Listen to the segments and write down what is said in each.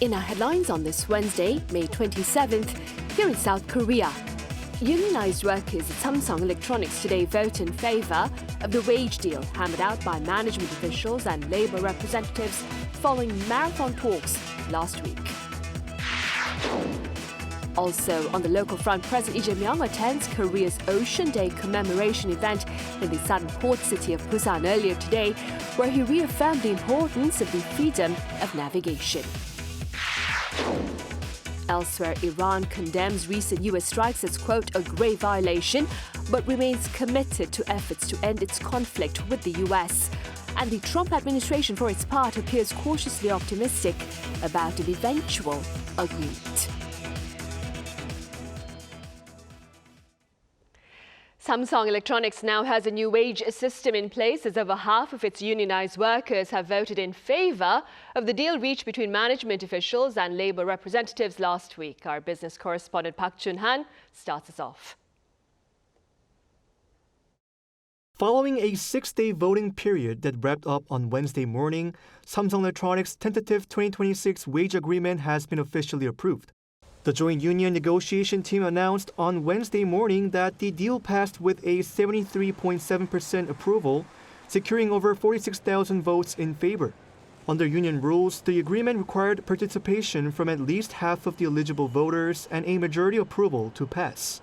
In our headlines on this Wednesday, May 27th, here in South Korea, unionized workers at Samsung Electronics today vote in favor of the wage deal hammered out by management officials and labor representatives following marathon talks last week. Also, on the local front, President Lee Jae-myung attends Korea's Ocean Day commemoration event in the southern port city of Busan earlier today, where he reaffirmed the importance of the freedom of navigation. Elsewhere, Iran condemns recent U.S. strikes as, quote, a grave violation, but remains committed to efforts to end its conflict with the U.S. And the Trump administration, for its part, appears cautiously optimistic about an eventual agreement. Samsung Electronics now has a new wage system in place as over half of its unionized workers have voted in favor of the deal reached between management officials and labor representatives last week. Our business correspondent Park Chun-han starts us off. Following a 6-day voting period that wrapped up on Wednesday morning, Samsung Electronics' tentative 2026 wage agreement has been officially approved. The joint union negotiation team announced on Wednesday morning that the deal passed with a 73.7% approval, securing over 46,000 votes in favor. Under union rules, the agreement required participation from at least half of the eligible voters and a majority approval to pass.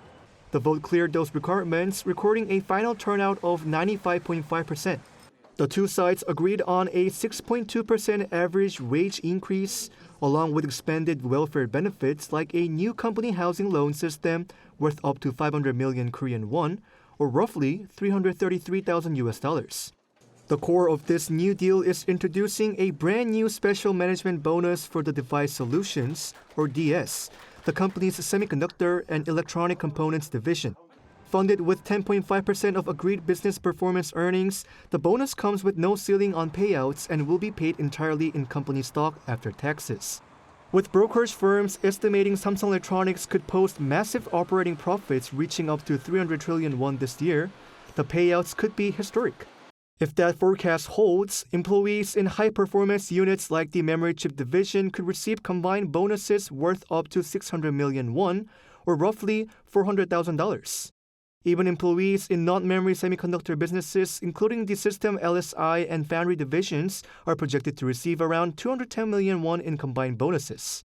The vote cleared those requirements, recording a final turnout of 95.5%. The two sides agreed on a 6.2% average wage increase, along with expanded welfare benefits like a new company housing loan system worth up to 500 million Korean won, or roughly $333,000. The core of this new deal is introducing a brand new special management bonus for the Device Solutions, or DS, the company's semiconductor and electronic components division. Funded with 10.5% of agreed business performance earnings, the bonus comes with no ceiling on payouts and will be paid entirely in company stock after taxes. With brokerage firms estimating Samsung Electronics could post massive operating profits reaching up to 300 trillion won this year, the payouts could be historic. If that forecast holds, employees in high-performance units like the memory chip division could receive combined bonuses worth up to 600 million won, or roughly $400,000. Even employees in non-memory semiconductor businesses, including the System LSI and Foundry divisions, are projected to receive around 210 million won in combined bonuses.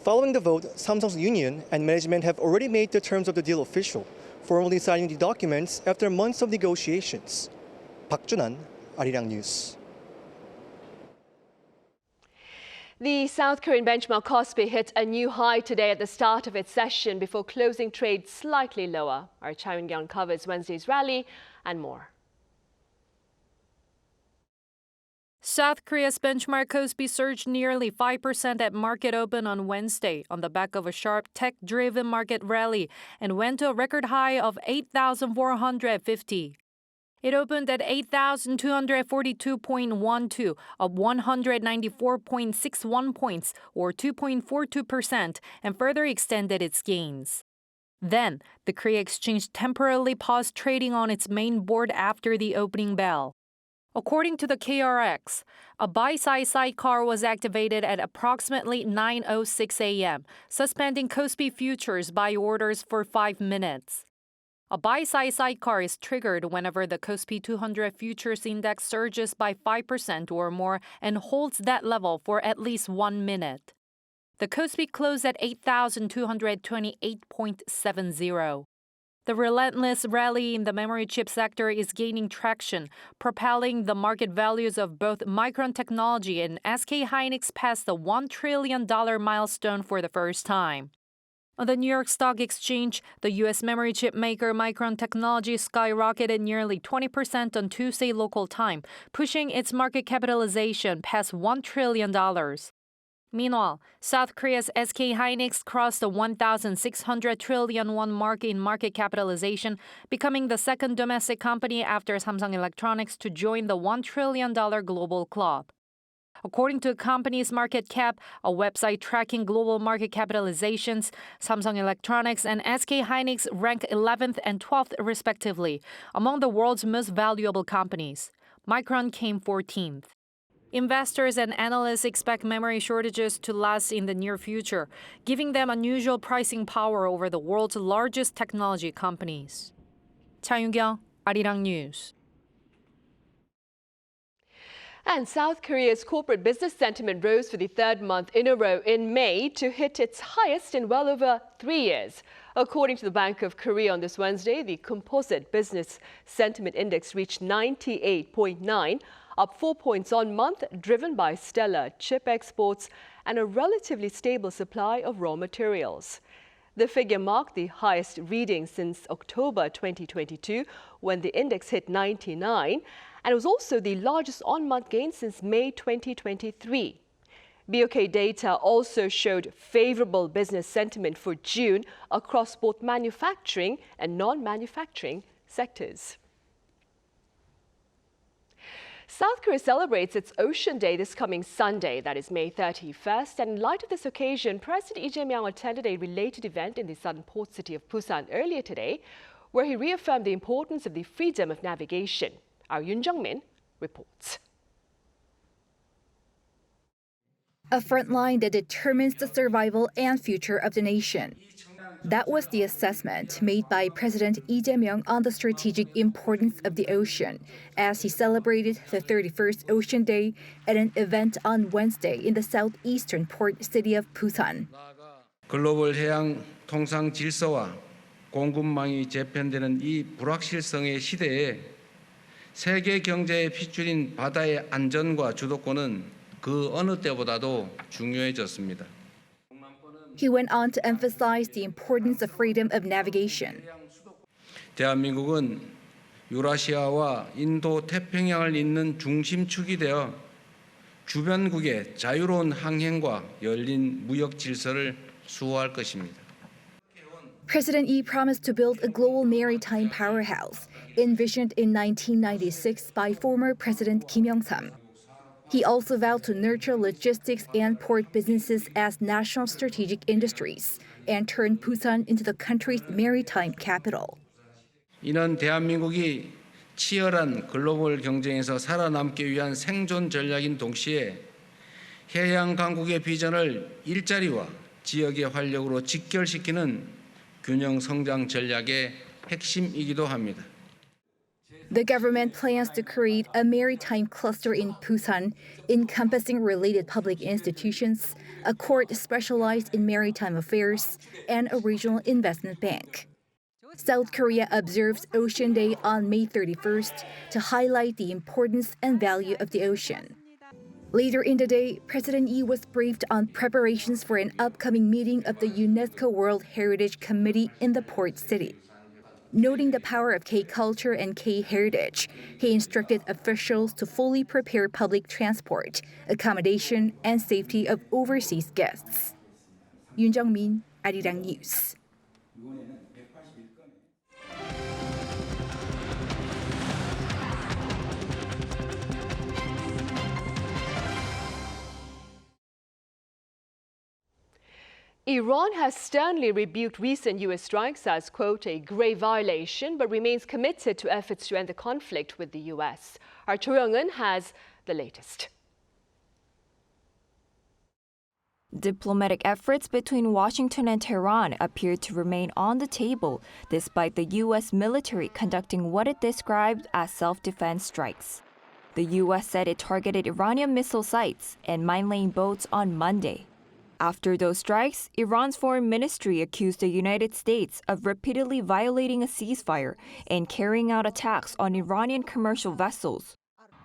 Following the vote, Samsung's union and management have already made the terms of the deal official, formally signing the documents after months of negotiations. Park Chun-han, Arirang News. The South Korean benchmark KOSPI hit a new high today at the start of its session before closing trade slightly lower. Our Cha Eun-kyung covers Wednesday's rally and more. South Korea's benchmark KOSPI surged nearly 5% at market open on Wednesday on the back of a sharp tech-driven market rally and went to a record high of 8,450. It opened at 8,242.12, up 194.61 points, or 2.42%, and further extended its gains. Then, the Korea Exchange temporarily paused trading on its main board after the opening bell. According to the KRX, a buy-side sidecar was activated at approximately 9:06 a.m., suspending KOSPI futures buy orders for 5 minutes. A buy-side sidecar is triggered whenever the KOSPI 200 futures index surges by 5% or more and holds that level for at least 1 minute. The KOSPI closed at 8,228.70. The relentless rally in the memory chip sector is gaining traction, propelling the market values of both Micron Technology and SK hynix past the $1 trillion milestone for the first time. On the New York Stock Exchange, the U.S. memory chip maker Micron Technology skyrocketed nearly 20% on Tuesday local time, pushing its market capitalization past $1 trillion. Meanwhile, South Korea's SK hynix crossed the 1,600 trillion won mark in market capitalization, becoming the second domestic company after Samsung Electronics to join the $1 trillion global club. According to the company's market cap, a website tracking global market capitalizations, Samsung Electronics and SK hynix rank 11th and 12th respectively among the world's most valuable companies. Micron came 14th. Investors and analysts expect memory shortages to last in the near future, giving them unusual pricing power over the world's largest technology companies. Cha Yoon-kyung, Arirang News. And South Korea's corporate business sentiment rose for the third month in a row in May to hit its highest in well over 3 years. According to the Bank of Korea on this Wednesday, the composite business sentiment index reached 98.9, up 4 points on month, driven by stellar chip exports and a relatively stable supply of raw materials. The figure marked the highest reading since October 2022, when the index hit 99, and it was also the largest on-month gain since May 2023. BOK data also showed favorable business sentiment for June across both manufacturing and non-manufacturing sectors. South Korea celebrates its Ocean Day this coming Sunday, that is May 31st. And in light of this occasion, President Lee Jae-myung attended a related event in the southern port city of Busan earlier today, where he reaffirmed the importance of the freedom of navigation. Our Yoon Jung-min reports. A front line that determines the survival and future of the nation. That was the assessment made by President Lee Jae-myung on the strategic importance of the ocean as he celebrated the 31st Ocean Day at an event on Wednesday in the southeastern port city of Busan. 글로벌 해양 통상 질서와 공급망이 재편되는 이 불확실성의 시대에 세계 경제의 핏줄인 바다의 안전과 주도권은 그 어느 때보다도 중요해졌습니다. He went on to emphasize the importance of freedom of navigation. 대한민국은 유라시아와 인도 태평양을 잇는 중심축이 되어 주변국의 자유로운 항행과 열린 무역 질서를 수호할 것입니다. President Lee promised to build a global maritime powerhouse, envisioned in 1996 by former President Kim Young-sam. He also vowed to nurture logistics and port businesses as national strategic industries and turn Busan into the country's maritime capital. 이는 대한민국이 치열한 글로벌 경쟁에서 살아남기 위한 생존 전략인 동시에 해양 강국의 비전을 일자리와 지역의 활력으로 직결시키는 균형 성장 전략의 핵심이기도 합니다. The government plans to create a maritime cluster in Busan, encompassing related public institutions, a court specialized in maritime affairs, and a regional investment bank. South Korea observes Ocean Day on May 31st to highlight the importance and value of the ocean. Later in the day, President Lee was briefed on preparations for an upcoming meeting of the UNESCO World Heritage Committee in the port city. Noting the power of K-culture and K-heritage, he instructed officials to fully prepare public transport, accommodation, and safety of overseas guests. Yoon Jung-min, Arirang News. Iran has sternly rebuked recent U.S. strikes as, quote, a grave violation, but remains committed to efforts to end the conflict with the U.S. Our Cho Young-eun has the latest. Diplomatic efforts between Washington and Tehran appear to remain on the table despite the U.S. military conducting what it described as self-defense strikes. The U.S. said it targeted Iranian missile sites and mine-laying boats on Monday. After those strikes, Iran's foreign ministry accused the United States of repeatedly violating a ceasefire and carrying out attacks on Iranian commercial vessels.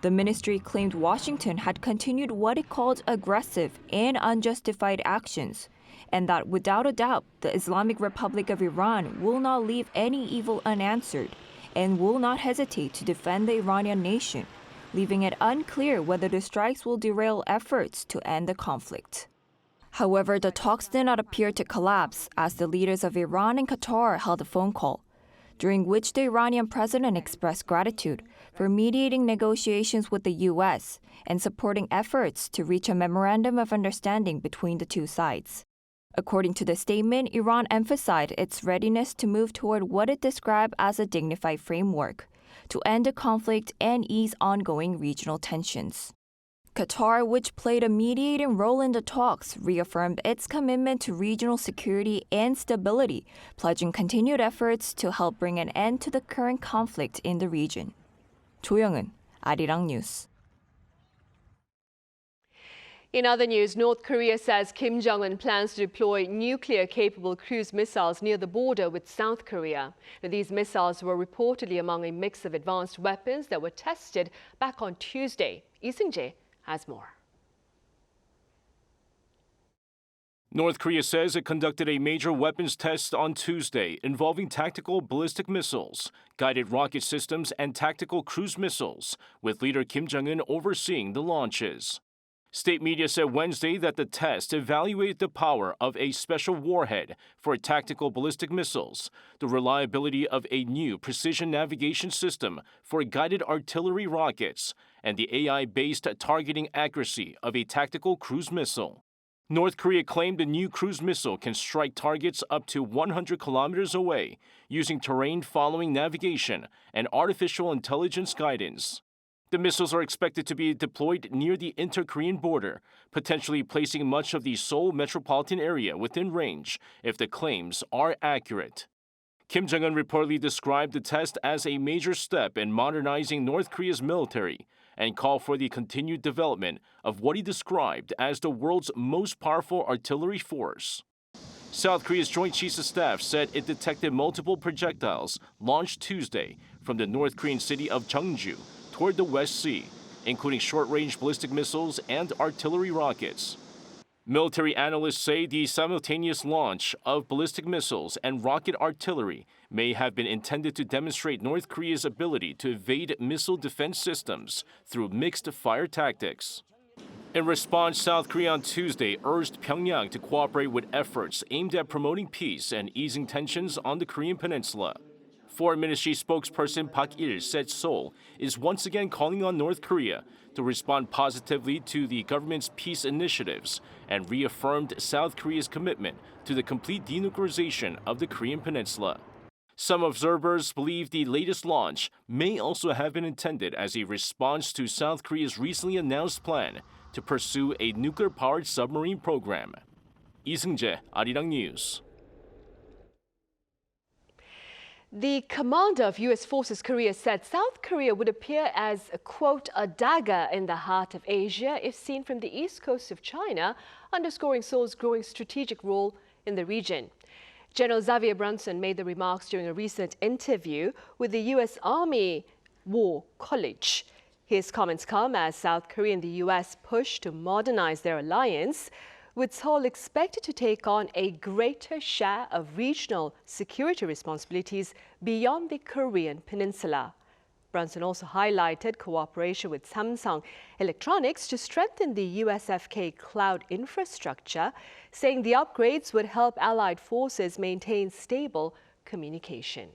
The ministry claimed Washington had continued what it called aggressive and unjustified actions, and that without a doubt, the Islamic Republic of Iran will not leave any evil unanswered and will not hesitate to defend the Iranian nation, leaving it unclear whether the strikes will derail efforts to end the conflict. However, the talks did not appear to collapse as the leaders of Iran and Qatar held a phone call, during which the Iranian president expressed gratitude for mediating negotiations with the U.S. and supporting efforts to reach a memorandum of understanding between the two sides. According to the statement, Iran emphasized its readiness to move toward what it described as a dignified framework to end the conflict and ease ongoing regional tensions. Qatar, which played a mediating role in the talks, reaffirmed its commitment to regional security and stability, pledging continued efforts to help bring an end to the current conflict in the region. 조영은, Arirang News. In other news, North Korea says Kim Jong-un plans to deploy nuclear-capable cruise missiles near the border with South Korea. Now, these missiles were reportedly among a mix of advanced weapons that were tested back on Tuesday. Lee Seung-jae has more. North Korea says it conducted a major weapons test on Tuesday involving tactical ballistic missiles, guided rocket systems, and tactical cruise missiles, with leader Kim Jong-un overseeing the launches. State media said Wednesday that the test evaluated the power of a special warhead for tactical ballistic missiles, the reliability of a new precision navigation system for guided artillery rockets, and the AI-based targeting accuracy of a tactical cruise missile. North Korea claimed the new cruise missile can strike targets up to 100 kilometers away using terrain-following navigation and artificial intelligence guidance. The missiles are expected to be deployed near the inter-Korean border, potentially placing much of the Seoul metropolitan area within range if the claims are accurate. Kim Jong-un reportedly described the test as a major step in modernizing North Korea's military and called for the continued development of what he described as the world's most powerful artillery force. South Korea's Joint Chiefs of Staff said it detected multiple projectiles launched Tuesday from the North Korean city of Jeonju toward the West Sea, including short-range ballistic missiles and artillery rockets. Military analysts say the simultaneous launch of ballistic missiles and rocket artillery may have been intended to demonstrate North Korea's ability to evade missile defense systems through mixed fire tactics. In response, South Korea on Tuesday urged Pyongyang to cooperate with efforts aimed at promoting peace and easing tensions on the Korean peninsula. Foreign Ministry spokesperson Park Il said Seoul is once again calling on North Korea to respond positively to the government's peace initiatives and reaffirmed South Korea's commitment to the complete denuclearization of the Korean peninsula. Some observers believe the latest launch may also have been intended as a response to South Korea's recently announced plan to pursue a nuclear-powered submarine program. Lee Seung-jae, Arirang News. The commander of U.S. Forces Korea said South Korea would appear as, quote, a dagger in the heart of Asia if seen from the east coast of China, underscoring Seoul's growing strategic role in the region. General Xavier Brunson made the remarks during a recent interview with the U.S. Army War College. His comments come as South Korea and the U.S. push to modernize their alliance, with Seoul expected to take on a greater share of regional security responsibilities beyond the Korean peninsula. Brunson also highlighted cooperation with Samsung Electronics to strengthen the USFK cloud infrastructure, saying the upgrades would help allied forces maintain stable communication.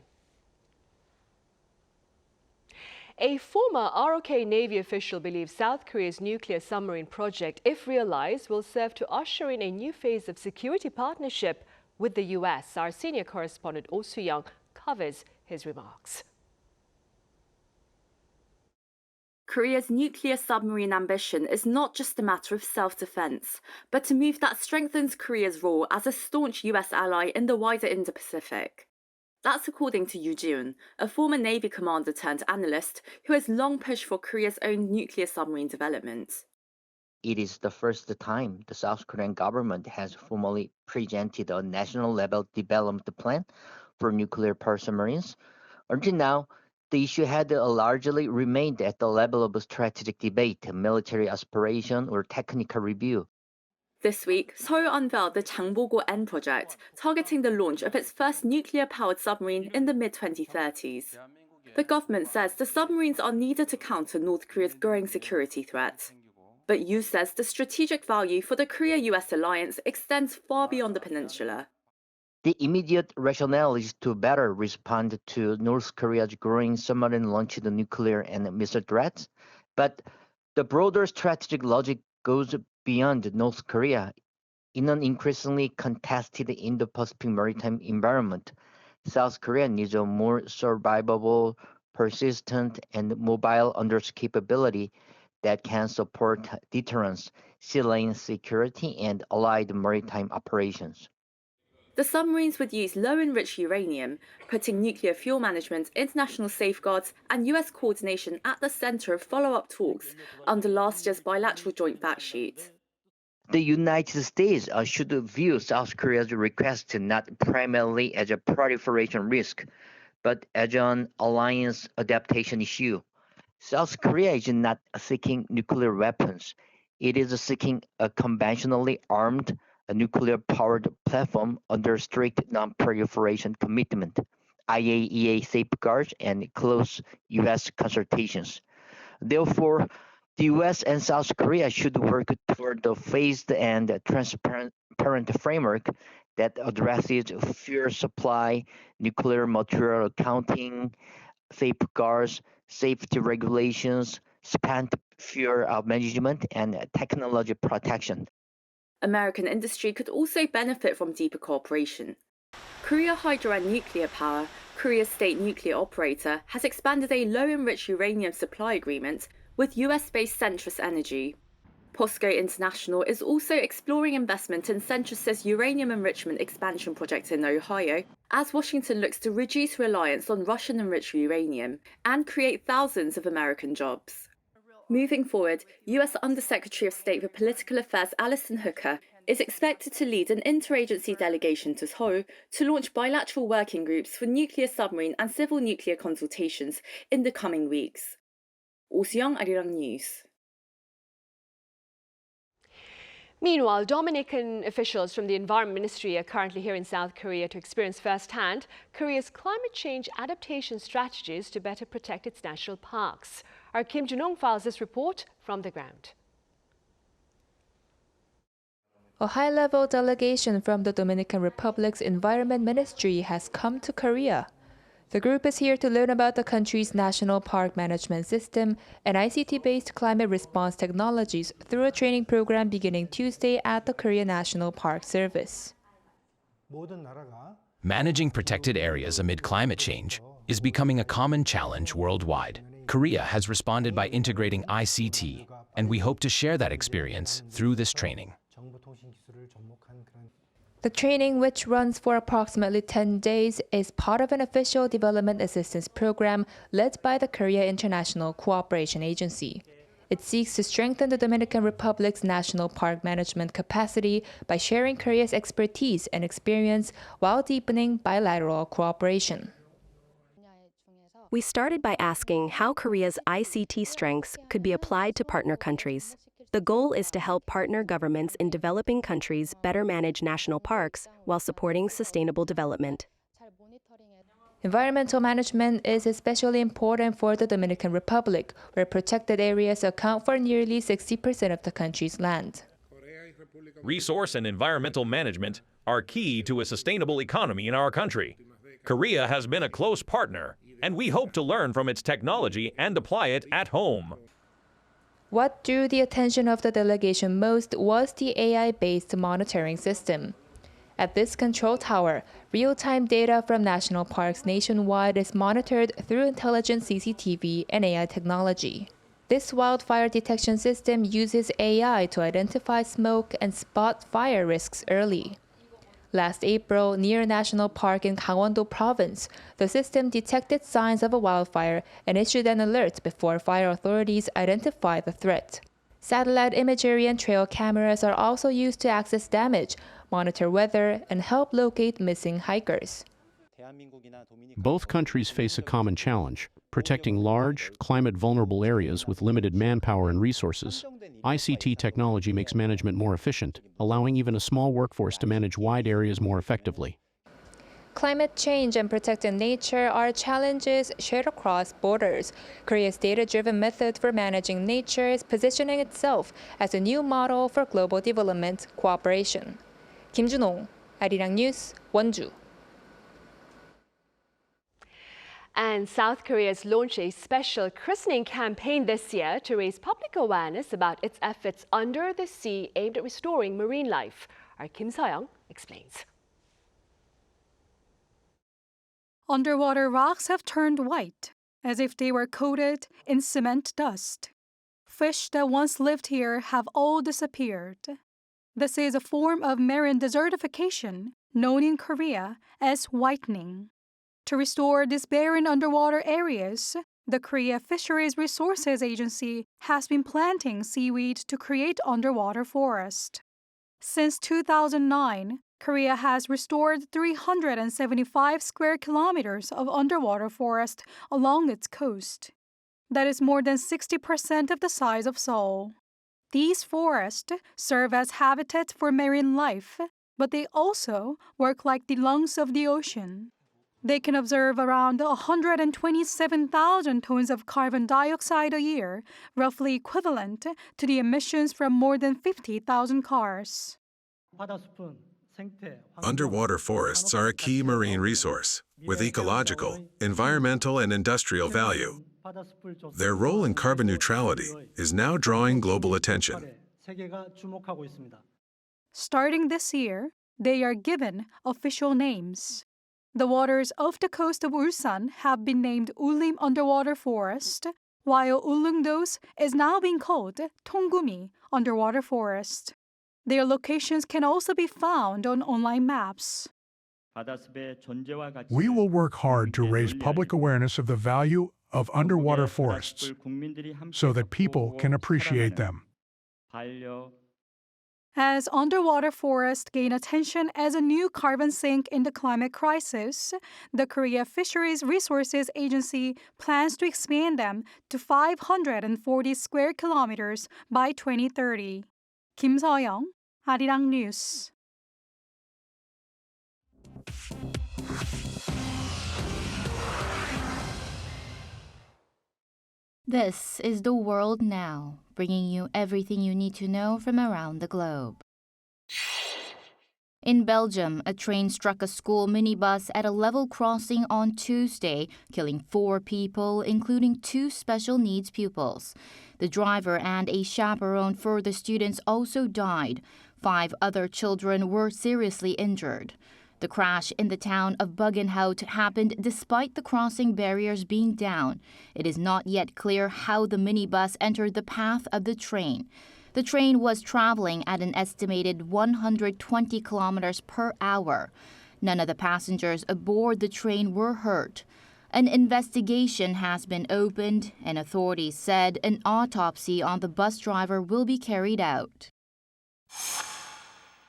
A former ROK Navy official believes South Korea's nuclear submarine project, if realized, will serve to usher in a new phase of security partnership with the U.S. Our senior correspondent Oh Soo-young covers his remarks. Korea's nuclear submarine ambition is not just a matter of self-defense, but a move that strengthens Korea's role as a staunch U.S. ally in the wider Indo-Pacific. That's according to Yoo Ji-un, a former Navy commander turned analyst who has long pushed for Korea's own nuclear submarine development. It is the first time the South Korean government has formally presented a national-level development plan for nuclear-powered submarines. Until now, the issue had largely remained at the level of a strategic debate, military aspiration, or technical review. This week, Seoul unveiled the Changbogo-N project, targeting the launch of its first nuclear-powered submarine in the mid-2030s. The government says the submarines are needed to counter North Korea's growing security threat. But Yoo says the strategic value for the Korea-US alliance extends far beyond the peninsula. The immediate rationale is to better respond to North Korea's growing submarine-launched nuclear and missile threats, but the broader strategic logic goes beyond North Korea. In an increasingly contested Indo-Pacific maritime environment, South Korea needs a more survivable, persistent, and mobile undersea capability that can support deterrence, sea lane security, and allied maritime operations. The submarines would use low-enriched uranium, putting nuclear fuel management, international safeguards, and US coordination at the center of follow-up talks under last year's bilateral joint fact sheet. The United States should view South Korea's request not primarily as a proliferation risk, but as an alliance adaptation issue. South Korea is not seeking nuclear weapons. It is seeking a conventionally armed, nuclear-powered platform under strict non-proliferation commitment, IAEA safeguards, and close U.S. consultations. Therefore, the U.S. and South Korea should work toward a phased and transparent framework that addresses fuel supply, nuclear material accounting, safeguards, safety regulations, spent fuel management, and technology protection. American industry could also benefit from deeper cooperation. Korea Hydro and Nuclear Power, Korea's state nuclear operator, has expanded a low-enriched uranium supply agreement with US-based Centrus Energy. POSCO International is also exploring investment in Centrus's uranium enrichment expansion project in Ohio, as Washington looks to reduce reliance on Russian-enriched uranium and create thousands of American jobs. Moving forward, US Undersecretary of State for Political Affairs Alison Hooker is expected to lead an interagency delegation to Seoul to launch bilateral working groups for nuclear submarine and civil nuclear consultations in the coming weeks. Seong, Arirang News. Meanwhile, Dominican officials from the Environment Ministry are currently here in South Korea to experience firsthand Korea's climate change adaptation strategies to better protect its national parks. Our Kim Junong files this report from the ground. A high-level delegation from the Dominican Republic's Environment Ministry has come to Korea. The group is here to learn about the country's national park management system and ICT-based climate response technologies through a training program beginning Tuesday at the Korea National Park Service. Managing protected areas amid climate change is becoming a common challenge worldwide. Korea has responded by integrating ICT, and we hope to share that experience through this training. The training, which runs for approximately 10 days, is part of an official development assistance program led by the Korea International Cooperation Agency. It seeks to strengthen the Dominican Republic's national park management capacity by sharing Korea's expertise and experience while deepening bilateral cooperation. We started by asking how Korea's ICT strengths could be applied to partner countries. The goal is to help partner governments in developing countries better manage national parks while supporting sustainable development. Environmental management is especially important for the Dominican Republic, where protected areas account for nearly 60% of the country's land. Resource and environmental management are key to a sustainable economy in our country. Korea has been a close partner, and we hope to learn from its technology and apply it at home. What drew the attention of the delegation most was the AI-based monitoring system. At this control tower, real-time data from national parks nationwide is monitored through intelligent CCTV and AI technology. This wildfire detection system uses AI to identify smoke and spot fire risks early. Last April, near a national park in Gangwon-do province, the system detected signs of a wildfire and issued an alert before fire authorities identified the threat. Satellite imagery and trail cameras are also used to access damage, monitor weather, and help locate missing hikers. Both countries face a common challenge: protecting large, climate-vulnerable areas with limited manpower and resources. ICT technology makes management more efficient, allowing even a small workforce to manage wide areas more effectively. Climate change and protecting nature are challenges shared across borders. Korea's data-driven method for managing nature is positioning itself as a new model for global development cooperation. Kim Junong, Arirang News, Wonju. And South Korea has launched a special christening campaign this year to raise public awareness about its efforts under the sea aimed at restoring marine life. Our Kim Seong explains. Underwater rocks have turned white, as if they were coated in cement dust. Fish that once lived here have all disappeared. This is a form of marine desertification known in Korea as whitening. To restore these barren underwater areas, the Korea Fisheries Resources Agency has been planting seaweed to create underwater forest. Since 2009, Korea has restored 375 square kilometers of underwater forest along its coast. That is more than 60% of the size of Seoul. These forests serve as habitat for marine life, but they also work like the lungs of the ocean. They can absorb around 127,000 tons of carbon dioxide a year, roughly equivalent to the emissions from more than 50,000 cars. Underwater forests are a key marine resource with ecological, environmental, and industrial value. Their role in carbon neutrality is now drawing global attention. Starting this year, they are given official names. The waters off the coast of Ulsan have been named Ullim Underwater Forest, while Ulleungdo's is now being called Tongumi Underwater Forest. Their locations can also be found on online maps. We will work hard to raise public awareness of the value of underwater forests so that people can appreciate them. As underwater forests gain attention as a new carbon sink in the climate crisis, the Korea Fisheries Resources Agency plans to expand them to 540 square kilometers by 2030. Kim Seoyoung, Arirang News. This is The World Now, bringing you everything you need to know from around the globe. In Belgium, a train struck a school minibus at a level crossing on Tuesday, killing 4 people, including 2 special needs pupils. The driver and a chaperone for the students also died. 5 other children were seriously injured. The crash in the town of Buggenhout happened despite the crossing barriers being down. It is not yet clear how the minibus entered the path of the train. The train was traveling at an estimated 120 kilometers per hour. None of the passengers aboard the train were hurt. An investigation has been opened, and authorities said an autopsy on the bus driver will be carried out.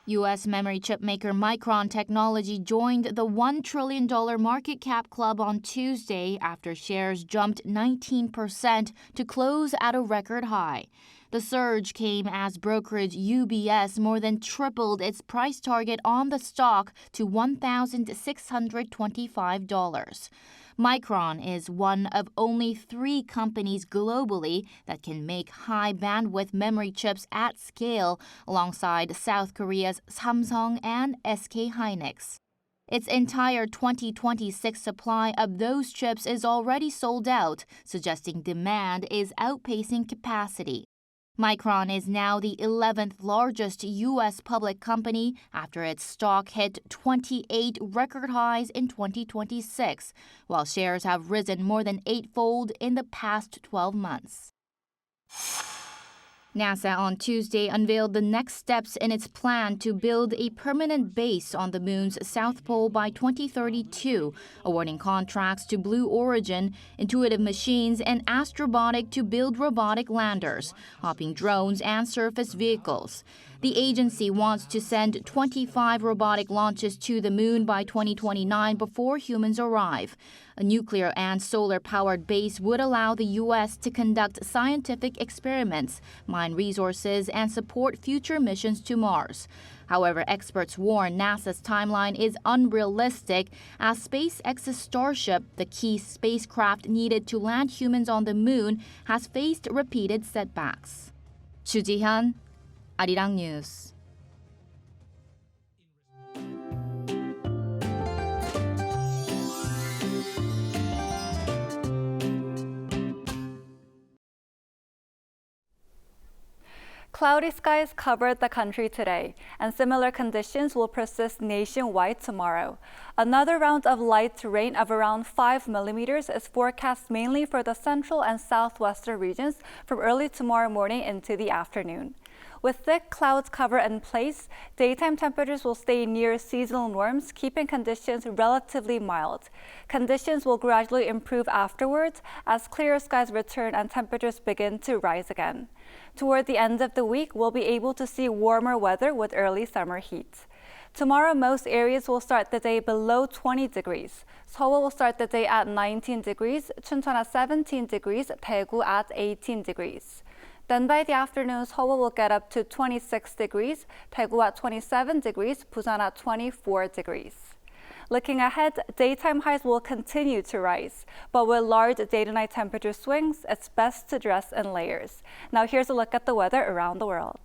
U.S. memory chip maker Micron Technology joined the $1 trillion market cap club on Tuesday after shares jumped 19% to close at a record high. The surge came as brokerage UBS more than tripled its price target on the stock to $1,625. Micron is one of only 3 companies globally that can make high-bandwidth memory chips at scale, alongside South Korea's Samsung and SK hynix. Its entire 2026 supply of those chips is already sold out, suggesting demand is outpacing capacity. Micron is now the 11th largest U.S. public company after its stock hit 28 record highs in 2026, while shares have risen more than 8-fold in the past 12 months. NASA on Tuesday unveiled the next steps in its plan to build a permanent base on the moon's south pole by 2032, awarding contracts to Blue Origin, Intuitive Machines, and Astrobotic to build robotic landers, hopping drones, and surface vehicles. The agency wants to send 25 robotic launches to the moon by 2029 before humans arrive. A nuclear and solar-powered base would allow the U.S. to conduct scientific experiments, mine resources, and support future missions to Mars. However, experts warn NASA's timeline is unrealistic, as SpaceX's Starship, the key spacecraft needed to land humans on the moon, has faced repeated setbacks. Chu Ji-hyun, Arirang News. Cloudy skies covered the country today, and similar conditions will persist nationwide tomorrow. Another round of light rain of around 5 millimeters is forecast mainly for the central and southwestern regions from early tomorrow morning into the afternoon. With thick clouds cover in place, daytime temperatures will stay near seasonal norms, keeping conditions relatively mild. Conditions will gradually improve afterwards as clearer skies return and temperatures begin to rise again. Toward the end of the week, we'll be able to see warmer weather with early summer heat. Tomorrow, most areas will start the day below 20 degrees. Seoul will start the day at 19 degrees, Chuncheon at 17 degrees, Daegu at 18 degrees. Then by the afternoon, Seoul will get up to 26 degrees, Daegu at 27 degrees, Busan at 24 degrees. Looking ahead, daytime highs will continue to rise, but with large day-to-night temperature swings, it's best to dress in layers. Now here's a look at the weather around the world.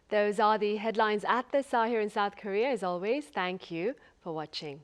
Those are the headlines at this hour here in South Korea. As always, thank you for watching.